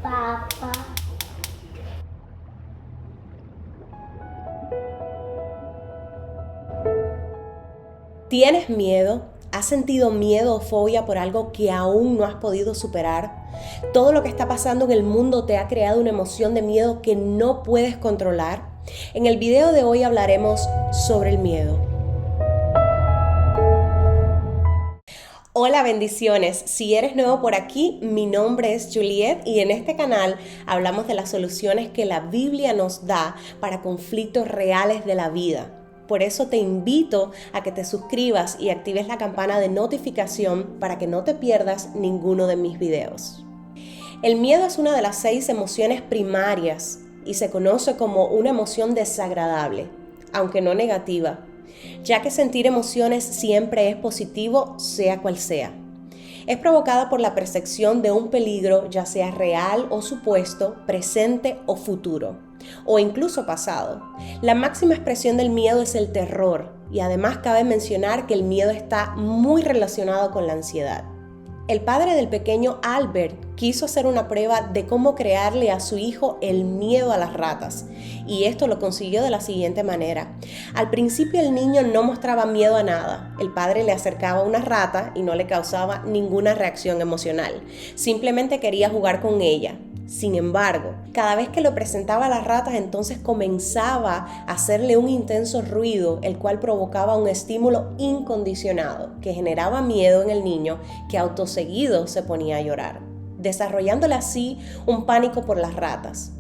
Papá. ¿Tienes miedo? ¿Has sentido miedo o fobia por algo que aún no has podido superar? ¿Todo lo que está pasando en el mundo te ha creado una emoción de miedo que no puedes controlar? En el video de hoy hablaremos sobre el miedo. Hola, bendiciones. Si eres nuevo por aquí, mi nombre es Juliet y en este canal hablamos de las soluciones que la Biblia nos da para conflictos reales de la vida. Por eso te invito a que te suscribas y actives la campana de notificación para que no te pierdas ninguno de mis videos. El miedo es una de las 6 emociones primarias y se conoce como una emoción desagradable, aunque no negativa, ya que sentir emociones siempre es positivo, sea cual sea. Es provocada por la percepción de un peligro, ya sea real o supuesto, presente o futuro, o incluso pasado. La máxima expresión del miedo es el terror, y además cabe mencionar que el miedo está muy relacionado con la ansiedad. El padre del pequeño Albert quiso hacer una prueba de cómo crearle a su hijo el miedo a las ratas, y esto lo consiguió de la siguiente manera. Al principio el niño no mostraba miedo a nada. El padre le acercaba una rata y no le causaba ninguna reacción emocional. Simplemente quería jugar con ella. Sin embargo, cada vez que lo presentaba a las ratas, entonces comenzaba a hacerle un intenso ruido, el cual provocaba un estímulo incondicionado que generaba miedo en el niño, que acto seguido se ponía a llorar, desarrollándole así un pánico por las ratas.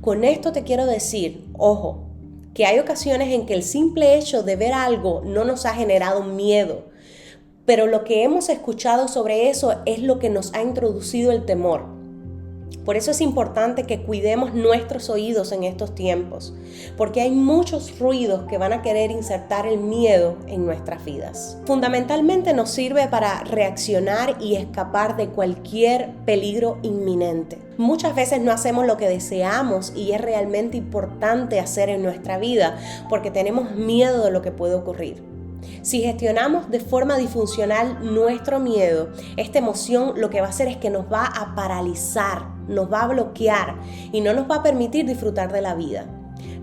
Con esto te quiero decir, ojo, que hay ocasiones en que el simple hecho de ver algo no nos ha generado miedo, pero lo que hemos escuchado sobre eso es lo que nos ha introducido el temor. Por eso es importante que cuidemos nuestros oídos en estos tiempos, porque hay muchos ruidos que van a querer insertar el miedo en nuestras vidas. Fundamentalmente nos sirve para reaccionar y escapar de cualquier peligro inminente. Muchas veces no hacemos lo que deseamos y es realmente importante hacer en nuestra vida porque tenemos miedo de lo que puede ocurrir. Si gestionamos de forma disfuncional nuestro miedo, esta emoción lo que va a hacer es que nos va a paralizar, nos va a bloquear y no nos va a permitir disfrutar de la vida.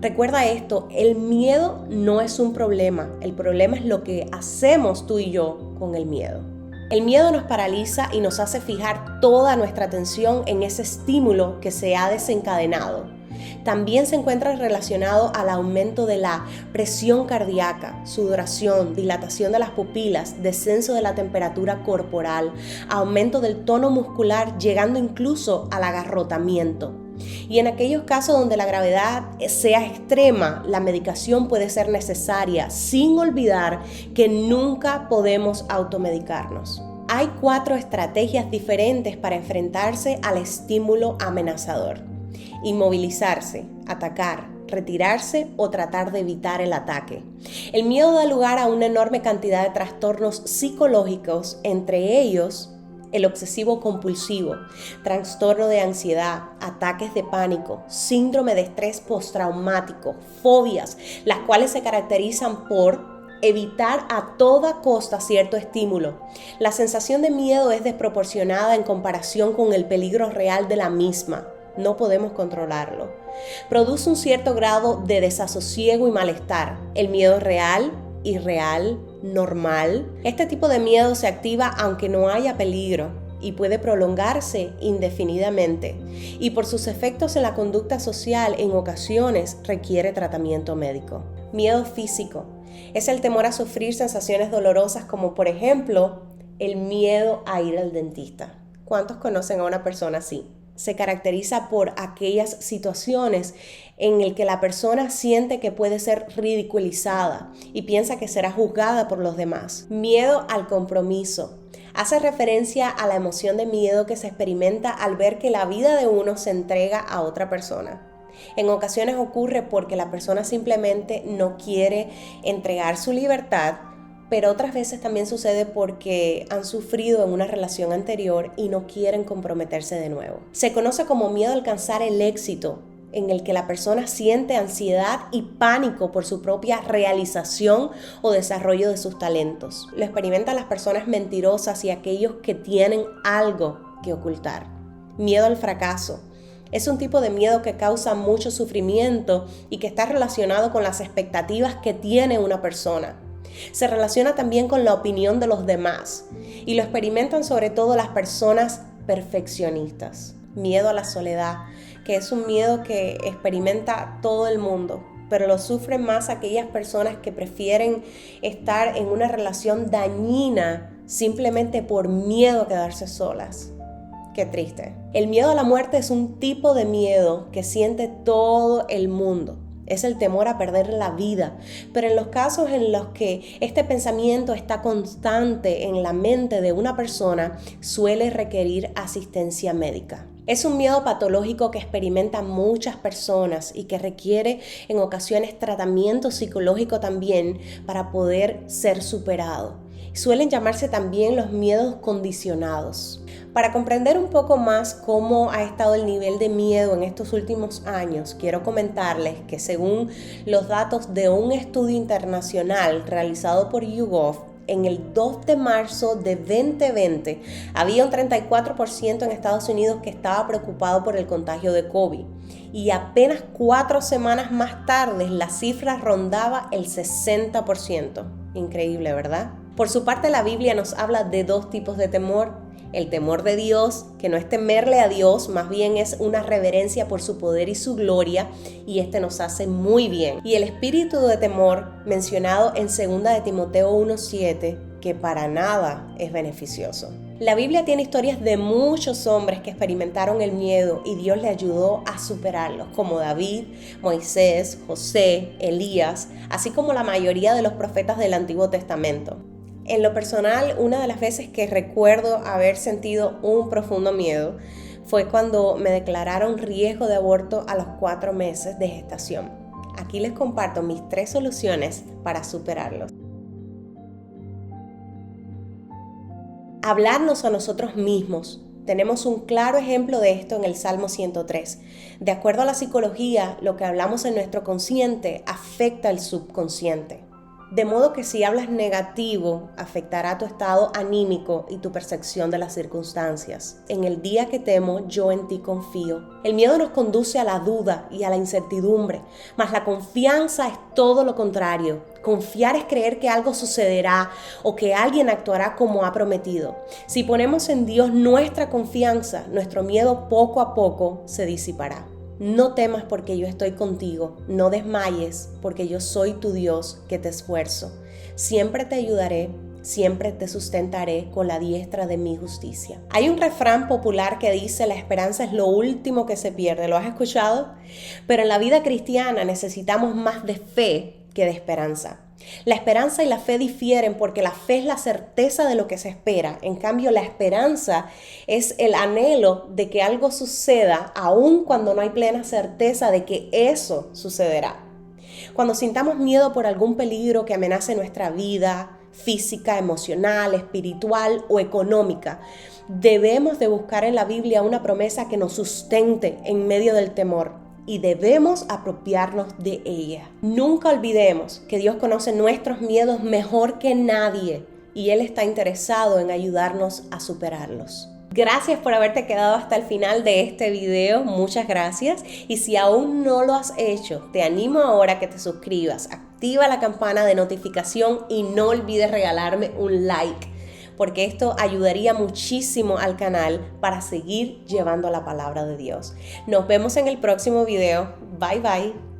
Recuerda esto, el miedo no es un problema, el problema es lo que hacemos tú y yo con el miedo. El miedo nos paraliza y nos hace fijar toda nuestra atención en ese estímulo que se ha desencadenado. También se encuentra relacionado al aumento de la presión cardíaca, sudoración, dilatación de las pupilas, descenso de la temperatura corporal, aumento del tono muscular, llegando incluso al agarrotamiento. Y en aquellos casos donde la gravedad sea extrema, la medicación puede ser necesaria, sin olvidar que nunca podemos automedicarnos. Hay 4 estrategias diferentes para enfrentarse al estímulo amenazador: inmovilizarse, atacar, retirarse o tratar de evitar el ataque. El miedo da lugar a una enorme cantidad de trastornos psicológicos, entre ellos el obsesivo compulsivo, trastorno de ansiedad, ataques de pánico, síndrome de estrés postraumático, fobias, las cuales se caracterizan por evitar a toda costa cierto estímulo. La sensación de miedo es desproporcionada en comparación con el peligro real de la misma. No podemos controlarlo. Produce un cierto grado de desasosiego y malestar. El miedo es real, irreal, normal. Este tipo de miedo se activa aunque no haya peligro y puede prolongarse indefinidamente. Y por sus efectos en la conducta social, en ocasiones requiere tratamiento médico. Miedo físico es el temor a sufrir sensaciones dolorosas, como por ejemplo el miedo a ir al dentista. ¿Cuántos conocen a una persona así? Se caracteriza por aquellas situaciones en las que la persona siente que puede ser ridiculizada y piensa que será juzgada por los demás. Miedo al compromiso. Hace referencia a la emoción de miedo que se experimenta al ver que la vida de uno se entrega a otra persona. En ocasiones ocurre porque la persona simplemente no quiere entregar su libertad, pero otras veces también sucede porque han sufrido en una relación anterior y no quieren comprometerse de nuevo. Se conoce como miedo a alcanzar el éxito, en el que la persona siente ansiedad y pánico por su propia realización o desarrollo de sus talentos. Lo experimentan las personas mentirosas y aquellos que tienen algo que ocultar. Miedo al fracaso. Es un tipo de miedo que causa mucho sufrimiento y que está relacionado con las expectativas que tiene una persona. Se relaciona también con la opinión de los demás y lo experimentan sobre todo las personas perfeccionistas. Miedo a la soledad, que es un miedo que experimenta todo el mundo, pero lo sufren más aquellas personas que prefieren estar en una relación dañina simplemente por miedo a quedarse solas. Qué triste. El miedo a la muerte es un tipo de miedo que siente todo el mundo. Es el temor a perder la vida, pero en los casos en los que este pensamiento está constante en la mente de una persona, suele requerir asistencia médica. Es un miedo patológico que experimentan muchas personas y que requiere en ocasiones tratamiento psicológico también para poder ser superado. Suelen llamarse también los miedos condicionados. Para comprender un poco más cómo ha estado el nivel de miedo en estos últimos años, quiero comentarles que según los datos de un estudio internacional realizado por YouGov, en el 2 de marzo de 2020 había un 34% en Estados Unidos que estaba preocupado por el contagio de COVID. Y apenas 4 semanas más tarde la cifra rondaba el 60%. Increíble, ¿verdad? Por su parte, la Biblia nos habla de 2 tipos de temor. El temor de Dios, que no es temerle a Dios, más bien es una reverencia por su poder y su gloria, y este nos hace muy bien. Y el espíritu de temor, mencionado en 2 de Timoteo 1:7, que para nada es beneficioso. La Biblia tiene historias de muchos hombres que experimentaron el miedo y Dios le ayudó a superarlos, como David, Moisés, José, Elías, así como la mayoría de los profetas del Antiguo Testamento. En lo personal, una de las veces que recuerdo haber sentido un profundo miedo fue cuando me declararon riesgo de aborto a los 4 meses de gestación. Aquí les comparto mis 3 soluciones para superarlos. Hablarnos a nosotros mismos. Tenemos un claro ejemplo de esto en el Salmo 103. De acuerdo a la psicología, lo que hablamos en nuestro consciente afecta al subconsciente. De modo que si hablas negativo, afectará tu estado anímico y tu percepción de las circunstancias. En el día que temo, yo en ti confío. El miedo nos conduce a la duda y a la incertidumbre, mas la confianza es todo lo contrario. Confiar es creer que algo sucederá o que alguien actuará como ha prometido. Si ponemos en Dios nuestra confianza, nuestro miedo poco a poco se disipará. No temas porque yo estoy contigo, no desmayes porque yo soy tu Dios que te esfuerzo. Siempre te ayudaré, siempre te sustentaré con la diestra de mi justicia. Hay un refrán popular que dice: la esperanza es lo último que se pierde. ¿Lo has escuchado? Pero en la vida cristiana necesitamos más de fe que de esperanza. La esperanza y la fe difieren porque la fe es la certeza de lo que se espera. En cambio, la esperanza es el anhelo de que algo suceda, aun cuando no hay plena certeza de que eso sucederá. Cuando sintamos miedo por algún peligro que amenace nuestra vida física, emocional, espiritual o económica, debemos de buscar en la Biblia una promesa que nos sustente en medio del temor. Y debemos apropiarnos de ella. Nunca olvidemos que Dios conoce nuestros miedos mejor que nadie y Él está interesado en ayudarnos a superarlos. Gracias por haberte quedado hasta el final de este video, muchas gracias. Y si aún no lo has hecho, te animo ahora a que te suscribas, activa la campana de notificación y no olvides regalarme un like, porque esto ayudaría muchísimo al canal para seguir llevando la palabra de Dios. Nos vemos en el próximo video. Bye bye.